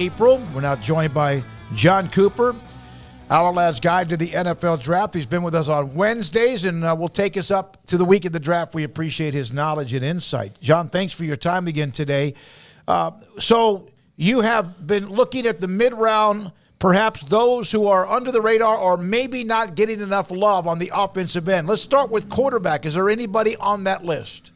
April. We're now joined by Jon Cooper, Ourlad's guide to the NFL draft. He's been with us on Wednesdays and will take us up to the week of the draft. We appreciate his knowledge and insight. Jon, thanks for your time again today. So you have been looking at the mid-round, perhaps those who are under the radar or maybe not getting enough love on the offensive end. Let's start with quarterback. Is there anybody on that list?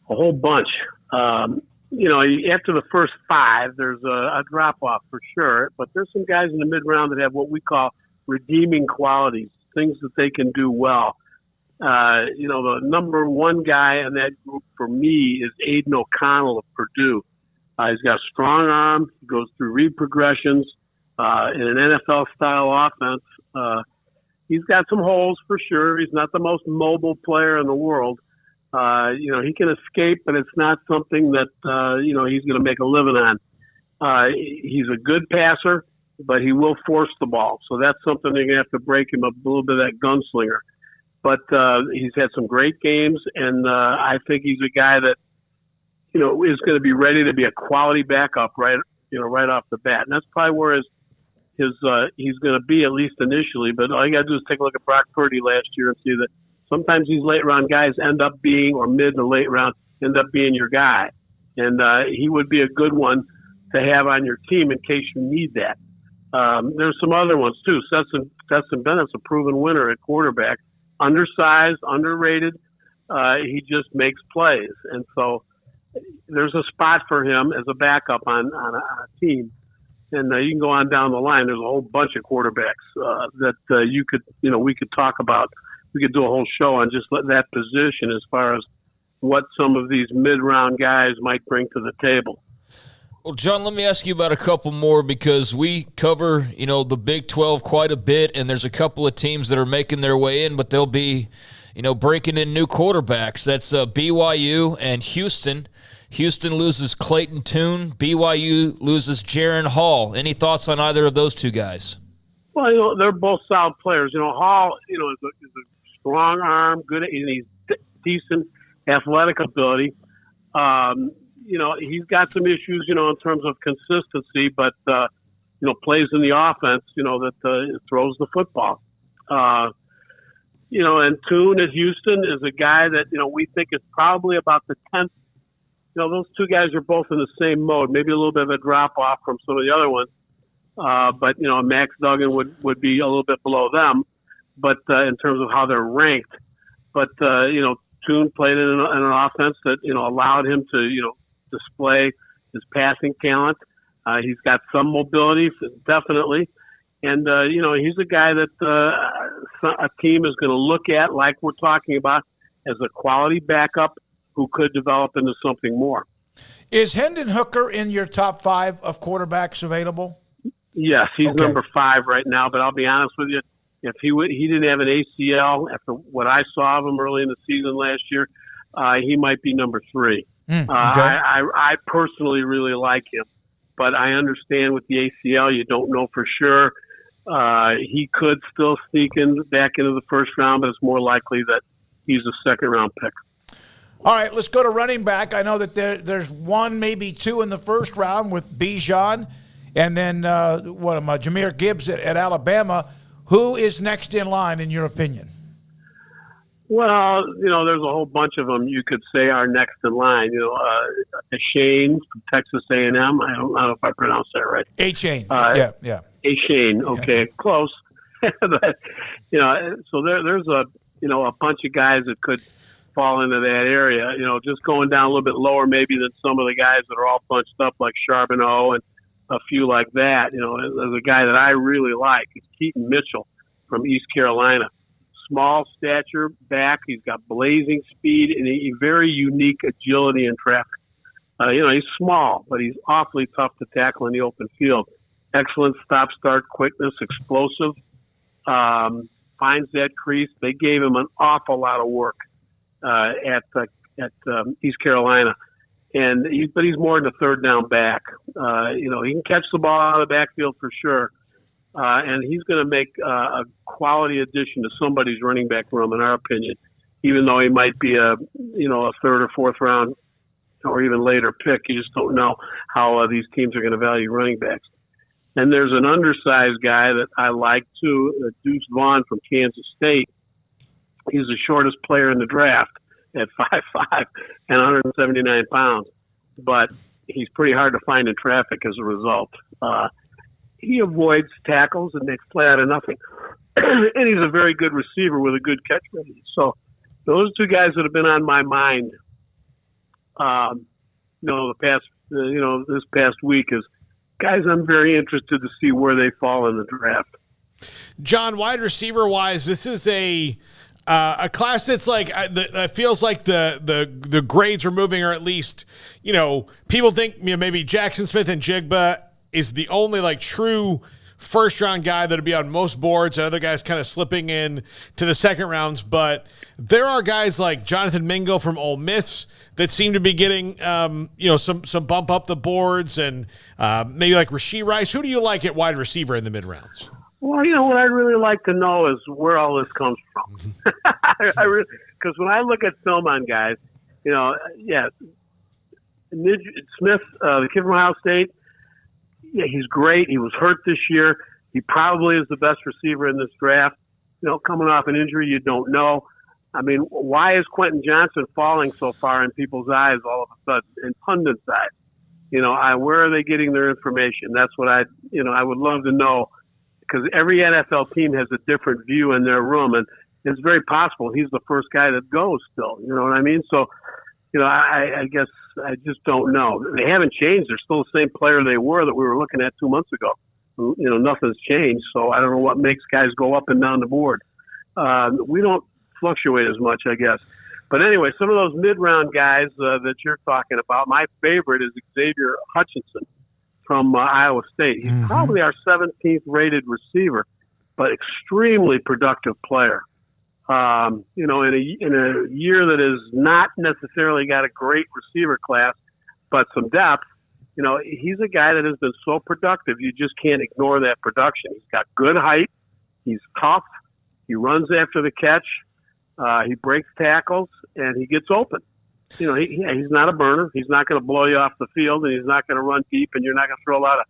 A whole bunch. After the first five, there's a drop-off for sure. But there's some guys in the mid-round that have what we call redeeming qualities, things that they can do well. The number one guy in that group for me is Aiden O'Connell of Purdue. He's got a strong arm. He goes through read progressions in an NFL-style offense. He's got some holes for sure. He's not the most mobile player in the world. He can escape, but it's not something that, he's going to make a living on. He's a good passer, but he will force the ball. So that's something they're going to have to break him a little bit of that gunslinger. But he's had some great games, and I think he's a guy that, is going to be ready to be a quality backup right off the bat. And that's probably where he's going to be, at least initially. But all you got to do is take a look at Brock Purdy last year and see that sometimes these late round guys end up being, or mid to late round, end up being your guy. And he would be a good one to have on your team in case you need that. There's some other ones too. Stetson Bennett's a proven winner at quarterback. Undersized, underrated. He just makes plays. And so there's a spot for him as a backup on a team. And you can go on down the line. There's a whole bunch of quarterbacks that we could talk about. We could do a whole show on just that position as far as what some of these mid-round guys might bring to the table. Well, Jon, let me ask you about a couple more because we cover, the Big 12 quite a bit, and there's a couple of teams that are making their way in, but they'll be, breaking in new quarterbacks. That's BYU and Houston. Houston loses Clayton Tune. BYU loses Jaron Hall. Any thoughts on either of those two guys? Well, they're both solid players. Hall, is a strong arm, good, and he's decent athletic ability. He's got some issues, in terms of consistency, but, plays in the offense, that throws the football. And Tune at Houston is a guy that, we think is probably about the 10th. Those two guys are both in the same mode, maybe a little bit of a drop-off from some of the other ones. But Max Duggan would be a little bit below them, but in terms of how they're ranked. But Tune played in an offense that allowed him to display his passing talent. He's got some mobility, definitely, and he's a guy that a team is going to look at, like we're talking about, as a quality backup who could develop into something more. Is Hendon Hooker in your top five of quarterbacks available? Yes, he's okay. Number 5 right now, but I'll be honest with you, if he didn't have an ACL after what I saw of him early in the season last year, he might be number 3. Okay. I personally really like him, but I understand with the ACL, you don't know for sure. He could still sneak back into the first round, but it's more likely that he's a second-round pick. All right, let's go to running back. I know that there's one, maybe two in the first round with Bijan. And then, Jahmyr Gibbs at Alabama. Who is next in line, in your opinion? Well, there's a whole bunch of them you could say are next in line. Shane from Texas A&M. I don't know if I pronounced that right. Shane. Yeah. Shane. Okay, yeah. Close. But, so there's a bunch of guys that could fall into that area. Just going down a little bit lower maybe than some of the guys that are all bunched up like Charbonneau and a few like that. There's a guy that I really like. It's Keaton Mitchell from East Carolina. Small stature back. He's got blazing speed and a very unique agility in traffic. He's small, but he's awfully tough to tackle in the open field. Excellent stop-start quickness, explosive. Finds that crease. They gave him an awful lot of work at East Carolina. But he's more than a third down back. He can catch the ball out of the backfield for sure. And he's going to make a quality addition to somebody's running back room, in our opinion, even though he might be a third or fourth round or even later pick. You just don't know how these teams are going to value running backs. And there's an undersized guy that I like too, Deuce Vaughn from Kansas State. He's the shortest player in the draft at 5'5" and 179 pounds. But he's pretty hard to find in traffic as a result. He avoids tackles and makes play out of nothing. And he's a very good receiver with a good catch radius. So those two guys that have been on my mind, this past week is guys I'm very interested to see where they fall in the draft. John, wide receiver wise, this is a class that's like that feels like the grades are moving, or at least people think maybe Jackson Smith and Jigba is the only like true first round guy that'll be on most boards, and other guys kind of slipping in to the second rounds. But there are guys like Jonathan Mingo from Ole Miss that seem to be getting some bump up the boards, and maybe like Rashee Rice. Who do you like at wide receiver in the mid rounds? Well, what I'd really like to know is where all this comes from. Because when I look at film on guys, Smith, the kid from Ohio State, yeah, he's great. He was hurt this year. He probably is the best receiver in this draft. Coming off an injury, you don't know. I mean, why is Quentin Johnson falling so far in people's eyes all of a sudden, in pundits' eyes? Where are they getting their information? That's what I would love to know, because every NFL team has a different view in their room, and it's very possible he's the first guy that goes still. You know what I mean? So, I guess I just don't know. They haven't changed. They're still the same player they were that we were looking at 2 months ago. Nothing's changed. So I don't know what makes guys go up and down the board. We don't fluctuate as much, I guess. But anyway, some of those mid-round guys that you're talking about, my favorite is Xavier Hutchinson from Iowa State. He's probably our 17th rated receiver, but extremely productive player. In a year that has not necessarily got a great receiver class, but some depth, he's a guy that has been so productive. You just can't ignore that production. He's got good height. He's tough. He runs after the catch. He breaks tackles, and he gets open. He's not a burner. He's not going to blow you off the field, and he's not going to run deep, and you're not going to throw a lot of,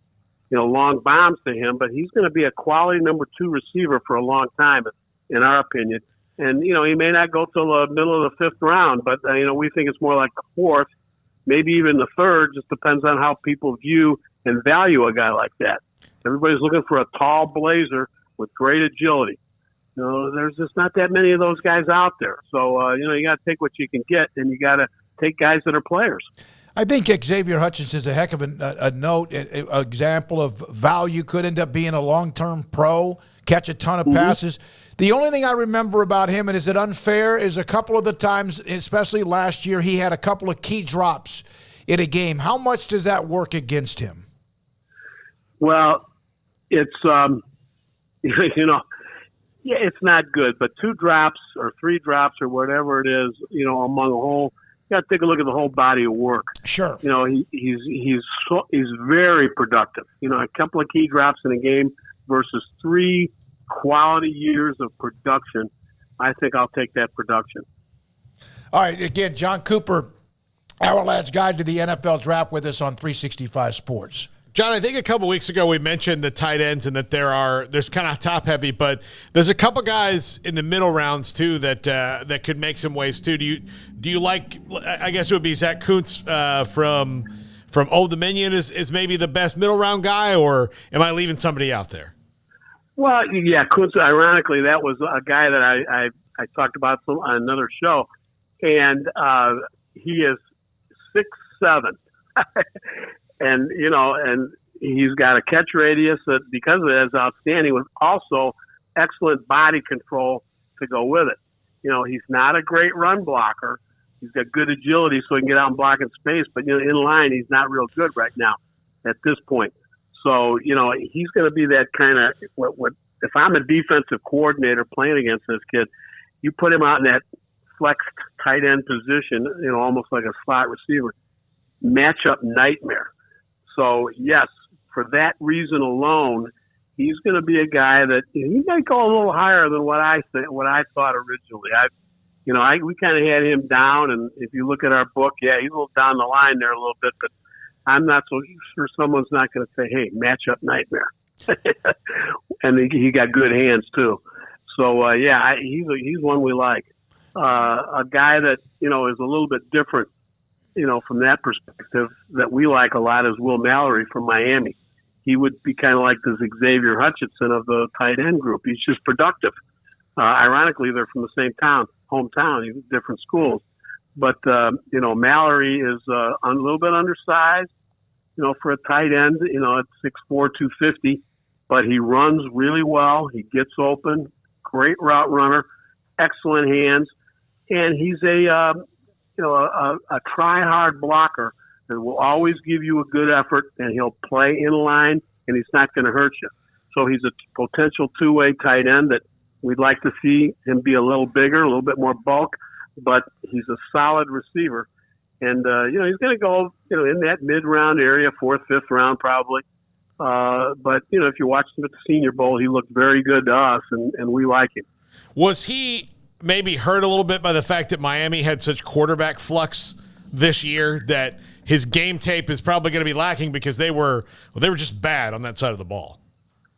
long bombs to him. But he's going to be a quality number 2 receiver for a long time, in our opinion. And, he may not go till the middle of the 5th round, but, we think it's more like the 4th, maybe even the 3rd. Just depends on how people view and value a guy like that. Everybody's looking for a tall blazer with great agility. There's just not that many of those guys out there. So, you got to take what you can get, and you got to take guys that are players. I think Xavier Hutchinson is a heck of a note, an example of value. Could end up being a long-term pro, catch a ton of passes. The only thing I remember about him, and is it unfair, is a couple of the times, especially last year, he had a couple of key drops in a game. How much does that work against him? Well, it's, it's not good, but 2 drops or 3 drops or whatever it is, among a whole, you got to take a look at the whole body of work. Sure. He's very productive. A couple of key drops in a game versus 3 quality years of production. I think I'll take that production. All right. Again, Jon Cooper, Ourlad's Guide to the NFL Draft, with us on 365 Sports. John, I think a couple weeks ago we mentioned the tight ends and that there's kind of top heavy, but there's a couple guys in the middle rounds too that could make some waves too. Do you like? I guess it would be Zach Kuntz from Old Dominion is maybe the best middle round guy, or am I leaving somebody out there? Well, yeah, Kuntz. Ironically, that was a guy that I talked about on another show, and he is 6'7". And, and he's got a catch radius that, because of it, is outstanding, with also excellent body control to go with it. He's not a great run blocker. He's got good agility so he can get out and block in space, but, in line, he's not real good right now at this point. So, he's going to be that kind of, what if I'm a defensive coordinator playing against this kid, you put him out in that flex tight end position, almost like a slot receiver, matchup nightmare. So, yes, for that reason alone, he's going to be a guy that he might go a little higher than what I thought originally. we kind of had him down, and if you look at our book, yeah, he's a little down the line there a little bit, but I'm not so sure someone's not going to say, hey, matchup nightmare. And he got good hands, too. So, he's one we like. A guy that, is a little bit different, from that perspective that we like a lot is Will Mallory from Miami. He would be kind of like this Xavier Hutchinson of the tight end group. He's just productive. Ironically, they're from the same hometown, different schools. But, Mallory is a little bit undersized, for a tight end, at 6'4", 250. But he runs really well. He gets open, great route runner, excellent hands. And he's a try-hard blocker that will always give you a good effort, and he'll play in line, and he's not going to hurt you. So he's a potential two-way tight end that we'd like to see him be a little bigger, a little bit more bulk, but he's a solid receiver. And, he's going to go, in that mid-round area, 4th, 5th round probably. But, if you watched him at the Senior Bowl, he looked very good to us, and we like him. Was he maybe hurt a little bit by the fact that Miami had such quarterback flux this year that his game tape is probably going to be lacking because they were just bad on that side of the ball?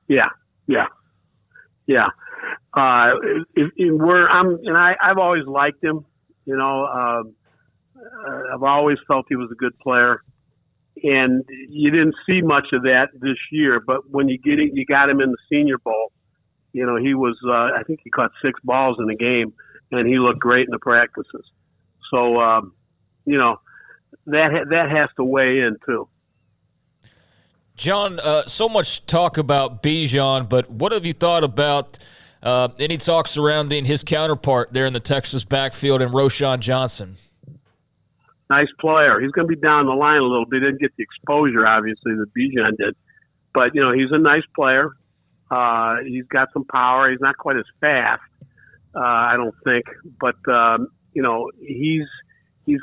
Yeah. I've always liked him. I've always felt he was a good player, and you didn't see much of that this year. But when you got him in the Senior Bowl. He was, I think he caught 6 balls in the game, and he looked great in the practices. So, that has to weigh in too. John, so much talk about Bijan, but what have you thought about any talk surrounding his counterpart there in the Texas backfield and Roschon Johnson? Nice player. He's going to be down the line a little bit. He didn't get the exposure, obviously, that Bijan did. But, he's a nice player. He's got some power. He's not quite as fast, I don't think. But, he's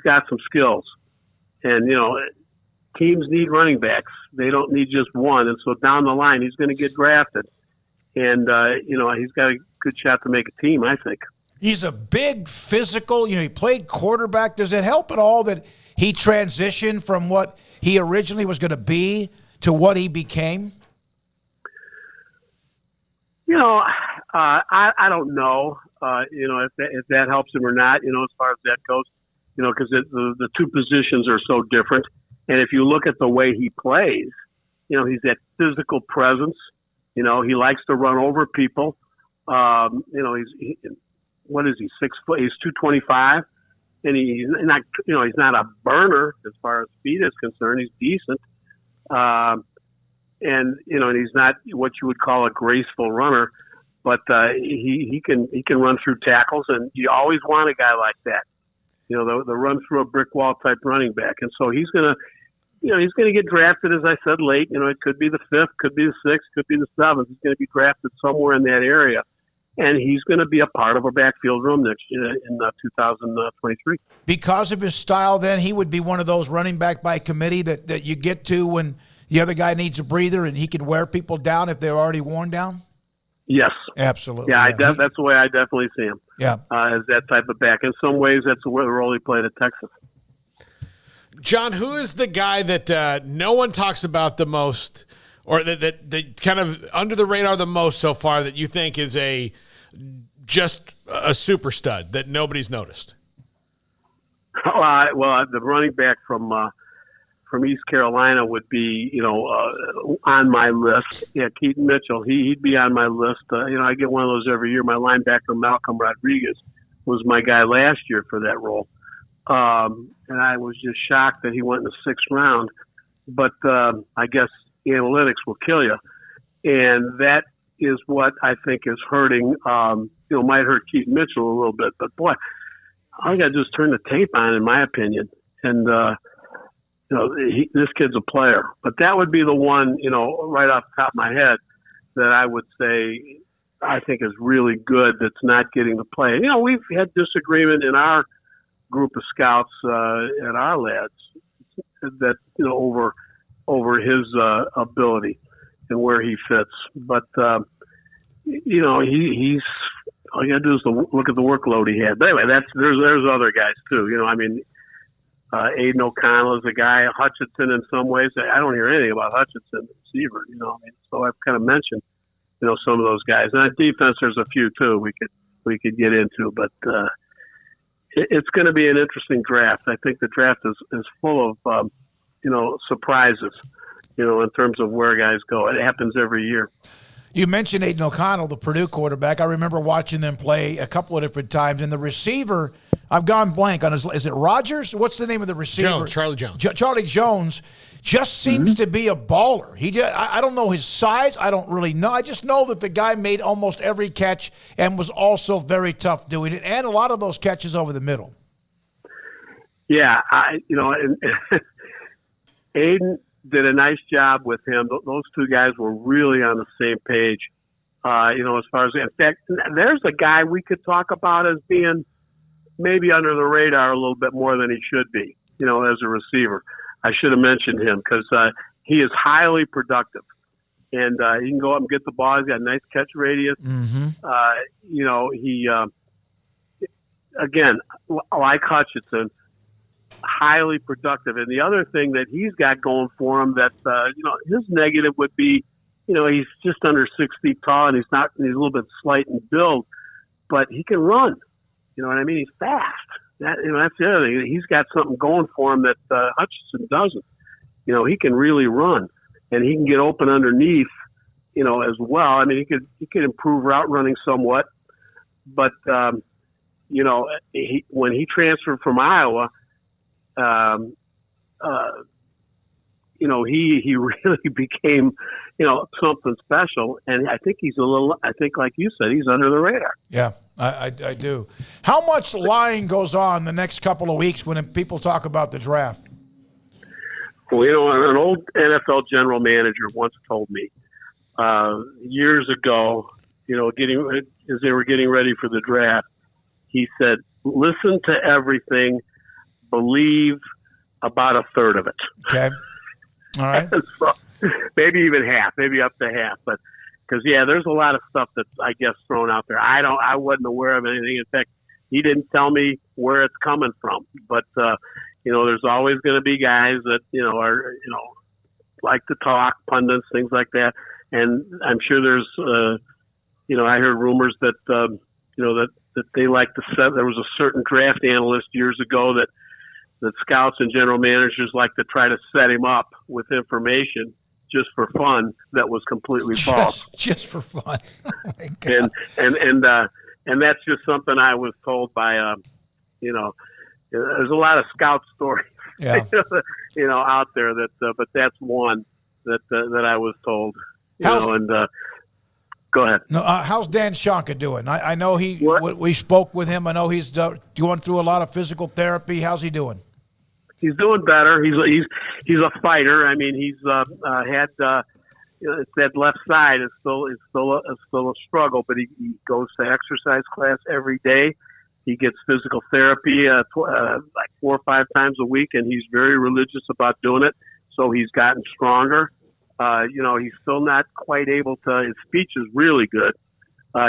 got some skills. And, teams need running backs. They don't need just one. And so down the line, he's going to get drafted. And, he's got a good shot to make a team, I think. He's a big physical, he played quarterback. Does it help at all that he transitioned from what he originally was going to be to what he became? I don't know, if that helps him or not, as far as that goes, because the two positions are so different. And if you look at the way he plays, he's that physical presence. He likes to run over people. What is he, 6 foot? He's 225, and he's not, he's not a burner as far as speed is concerned. He's decent. And he's not what you would call a graceful runner, but he can run through tackles, and you always want a guy like that. The run through a brick wall type running back, and so he's gonna get drafted, as I said, late. It could be the 5th, could be the 6th, could be the 7th. He's going to be drafted somewhere in that area, and he's going to be a part of a backfield room next year in 2023. Because of his style, then he would be one of those running back by committee that you get to when the other guy needs a breather and he can wear people down if they're already worn down? Yes. Absolutely. Yeah, that's the way I definitely see him. Yeah. As that type of back. In some ways, that's the role he played at Texas. John, who is the guy that no one talks about the most, or that kind of under the radar the most so far, that you think is just a super stud that nobody's noticed? Well, the running back from East Carolina would be, on my list. Yeah, Keaton Mitchell. He'd be on my list. I get one of those every year. My linebacker, Malcolm Rodriguez, was my guy last year for that role. And I was just shocked that he went in the 6th round. But I guess analytics will kill you. And that is what I think is hurting, might hurt Keaton Mitchell a little bit. But, boy, all you got to do is turn the tape on, in my opinion. And, this kid's a player. But that would be the one, right off the top of my head that I would say I think is really good that's not getting the play. We've had disagreement in our group of scouts at Ourlad that, over his ability and where he fits. But, he's all you got to do is look at the workload he had. But anyway, there's other guys too. I mean, Aiden O'Connell is a guy. Hutchinson, in some ways, I don't hear anything about Hutchinson, the receiver. I mean, so I've kind of mentioned, some of those guys. And at defense, there's a few too we could get into, but it's going to be an interesting draft. I think the draft is full of surprises. In terms of where guys go. It happens every year. You mentioned Aiden O'Connell, the Purdue quarterback. I remember watching them play a couple of different times. And the receiver, I've gone blank on is it Rogers? What's the name of the receiver? Charlie Jones. Charlie Jones just seems to be a baller. I don't know his size. I don't really know. I just know that the guy made almost every catch and was also very tough doing it. And a lot of those catches over the middle. Yeah, Aiden did a nice job with him. Those two guys were really on the same page. As far as, in fact, there's a guy we could talk about as being maybe under the radar a little bit more than he should be, as a receiver. I should have mentioned him because he is highly productive. And he can go up and get the ball. He's got a nice catch radius. Mm-hmm. He, again, like Hutchinson, highly productive. And the other thing that he's got going for him that, his negative would be, he's just under 6 feet tall and he's a little bit slight in build, but he can run. You know what I mean? He's fast. That's the other thing. He's got something going for him that Hutchinson doesn't. He can really run and he can get open underneath, as well. I mean, he could improve route running somewhat, but, when he transferred from Iowa, he really became, something special. And I think like you said, he's under the radar. Yeah, I do. How much lying goes on the next couple of weeks when people talk about the draft? Well, an old NFL general manager once told me, years ago, as they were getting ready for the draft, he said, listen to everything, believe about a third of it. Okay. All right. So, maybe even half, maybe up to half. But because, there's a lot of stuff that's, I guess, thrown out there. I wasn't aware of anything. In fact, he didn't tell me where it's coming from. But, there's always going to be guys that, are, like to talk, pundits, things like that. And I'm sure there's, I heard rumors that, that they like to set. There was a certain draft analyst years ago that scouts and general managers like to try to set him up with information just for fun that was completely false. Just for fun. Oh my God. And that's just something I was told by, there's a lot of scout stories, yeah. Out there but that's one that I was told, go ahead. No, how's Dan Shonka doing? I know we spoke with him. I know he's going through a lot of physical therapy. How's he doing? He's doing better. He's a fighter. I mean, he's had that left side is still a struggle, but he goes to exercise class every day. He gets physical therapy like 4 or 5 times a week, and he's very religious about doing it. So he's gotten stronger. He's still not quite able to. His speech is really good.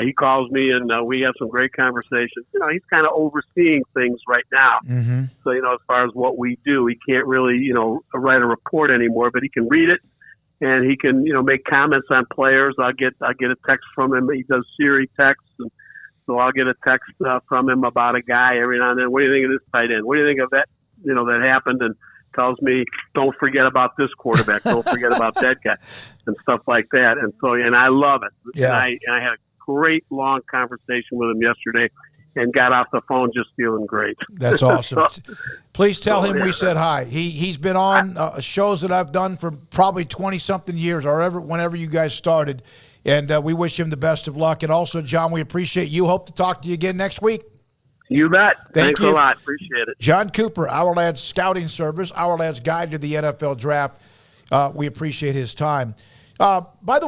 He calls me and we have some great conversations. He's kind of overseeing things right now. Mm-hmm. So, as far as what we do, he can't really, write a report anymore, but he can read it and he can, make comments on players. I'll get a text from him. He does Siri texts. And so I'll get a text from him about a guy every now and then. What do you think of this tight end? What do you think of that, that happened? And tells me, don't forget about this quarterback. Don't forget about that guy and stuff like that. And so, and I love it. Yeah. And I had a great long conversation with him yesterday and got off the phone just feeling great. That's awesome. Please tell him we said hi. He's been on shows that I've done for probably 20-something years or whenever you guys started. And we wish him the best of luck. And also, John, we appreciate you. Hope to talk to you again next week. You bet. Thanks a lot. Appreciate it. Jon Cooper, Ourlad's scouting service, Ourlad's guide to the NFL draft. We appreciate his time. By the way,